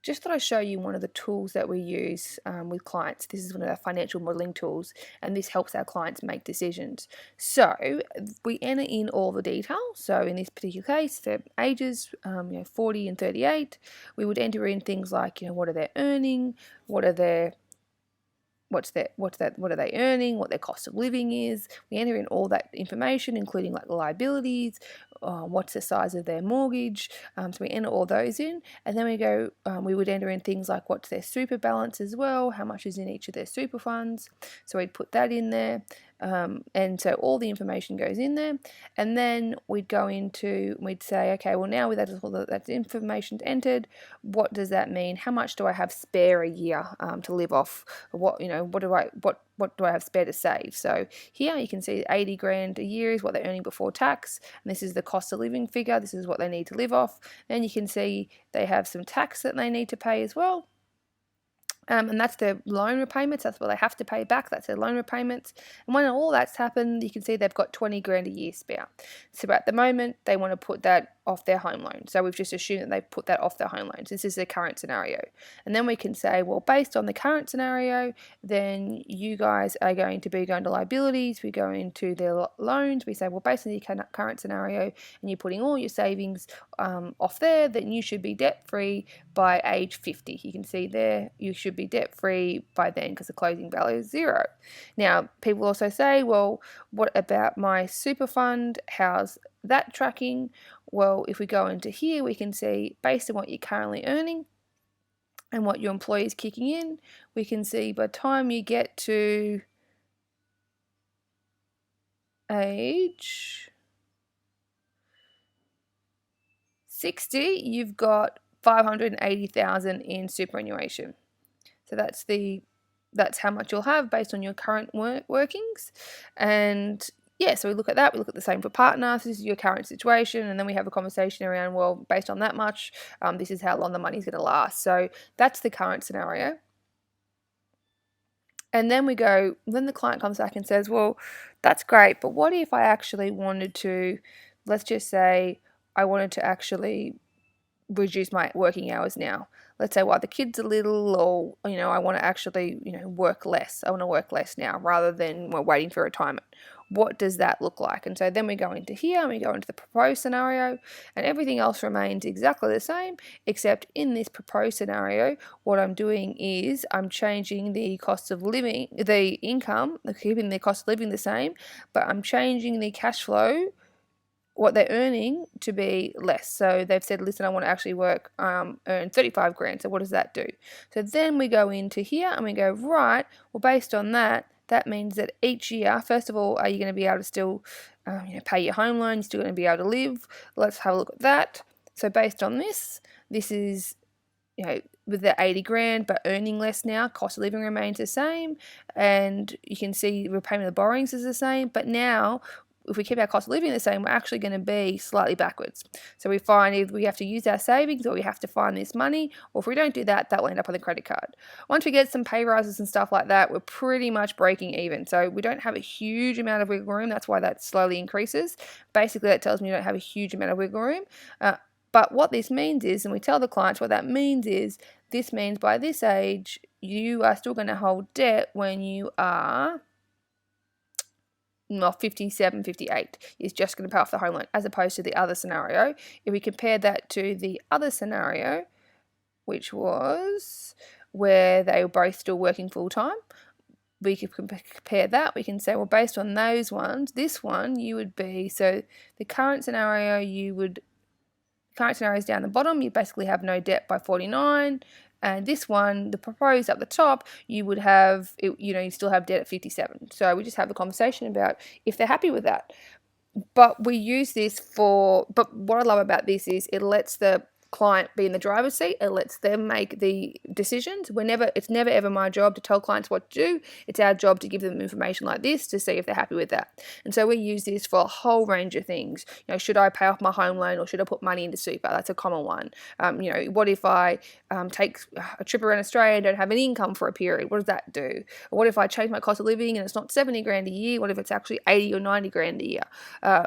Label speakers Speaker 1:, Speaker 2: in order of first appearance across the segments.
Speaker 1: Just thought I'd show you one of the tools that we use with clients. This is one of our financial modelling tools, and this helps our clients make decisions. So we enter in all the detail. So in this particular case, their ages, 40 and 38. We would enter in things like, what are they earning, what are their what are they earning, what their cost of living is. We enter in all that information, including like liabilities, what's the size of their mortgage. So we enter all those in, and then we would enter in things like what's their super balance as well, how much is in each of their super funds. So we'd put that in there. And so all the information goes in there, and then we'd say, okay, well, now with all that information entered, what does that mean? How much do I have spare a year to live off? What do I have spare to save? So here you can see 80 grand a year is what they're earning before tax, and this is the cost of living figure. This is what they need to live off. Then you can see they have some tax that they need to pay as well. And that's their loan repayments. That's what they have to pay back. That's their loan repayments. And when all that's happened, you can see they've got 20 grand a year spare. So at the moment, they want to put that off their home loan. So we've just assumed that they've put that off their home loans. This is the current scenario. And then we can say, well, based on the current scenario, then you guys are going to be going to liabilities. We go into their loans. We say, well, based on the current scenario, and you're putting all your savings off there, then you should be debt-free by age 50. You can see there, you should be debt-free by then because the closing value is 0. Now, people also say, well, what about my super fund? How's that tracking? Well, if we go into here, we can see based on what you're currently earning and what your employee is kicking in, we can see by the time you get to age 60, you've got 580,000 in superannuation. So that's how much you'll have based on your current workings. And yeah, so we look at that. We look at the same for partners. This is your current situation, and then we have a conversation around, well, based on that much, this is how long the money's going to last. So that's the current scenario. And then then the client comes back and says, well, that's great, but what if I actually wanted to, let's just say I wanted to actually reduce my working hours now. Let's say while the kids are little, or I want to actually work less. I want to work less now rather than we're waiting for retirement. What does that look like? And so then we go into here and we go into the proposed scenario, and everything else remains exactly the same, except in this proposed scenario, what I'm doing is I'm changing the cost of living, the income, keeping the cost of living the same, but I'm changing the cash flow, what they're earning, to be less. So they've said, listen, I want to actually earn 35 grand. So what does that do? So then we go into here and we go, right, well, based on that, that means that each year, first of all, are you going to be able to still pay your home loan? You're still going to be able to live? Let's have a look at that. So based on this is, with the 80 grand, but earning less now, cost of living remains the same. And you can see repayment of borrowings is the same. But now, if we keep our cost of living the same, we're actually going to be slightly backwards. So we find either we have to use our savings or we have to find this money, or if we don't do that, that will end up on the credit card. Once we get some pay rises and stuff like that, we're pretty much breaking even. So we don't have a huge amount of wiggle room. That's why that slowly increases. Basically, that tells me you don't have a huge amount of wiggle room. But what this means is, and we tell the clients what that means is, this means by this age, you are still going to hold debt when you are 57, 58 is just going to pay off the home loan, as opposed to the other scenario. If we compare that to the other scenario, which was where they were both still working full time, we can compare that. We can say, well, based on those ones, this one you would be, so the current scenario is down the bottom. You basically have no debt by 49. And this one, the proposed up the top, you would have, you still have debt at 57. So we just have a conversation about if they're happy with that. But we use this but what I love about this is it lets the client be in the driver's seat. It lets them make the decisions. It's never ever my job to tell clients what to do. It's our job to give them information like this to see if they're happy with that. And so we use this for a whole range of things. Should I pay off my home loan or should I put money into super? That's a common one. What if I take a trip around Australia and don't have any income for a period? What does that do? Or what if I change my cost of living and it's not 70 grand a year? What if it's actually 80 or 90 grand a year?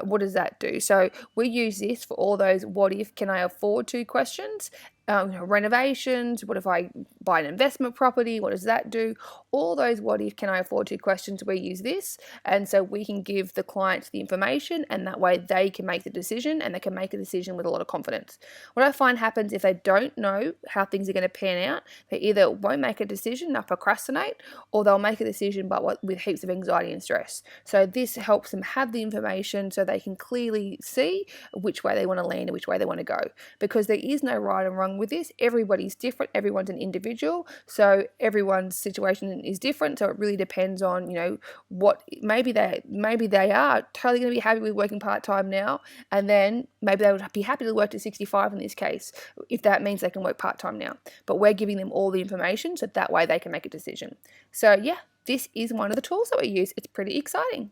Speaker 1: What does that do? So we use this for all those what if, can I afford to questions, renovations? What if I buy an investment property? What does that do? All those what if, can I afford to questions, we use this. And so we can give the client the information, and that way they can make the decision, and they can make a decision with a lot of confidence. What I find happens if they don't know how things are going to pan out, they either won't make a decision, they'll procrastinate, or they'll make a decision but with heaps of anxiety and stress. So this helps them have the information so they can clearly see which way they want to land and which way they want to go, because there is no right and wrong with this. Everybody's different, everyone's an individual, so everyone's situation is different. So it really depends on, what maybe they are totally going to be happy with working part-time now, and then maybe they would be happy to work to 65 in this case, if that means they can work part-time now. But we're giving them all the information so that way they can make a decision. So yeah, this is one of the tools that we use. It's pretty exciting.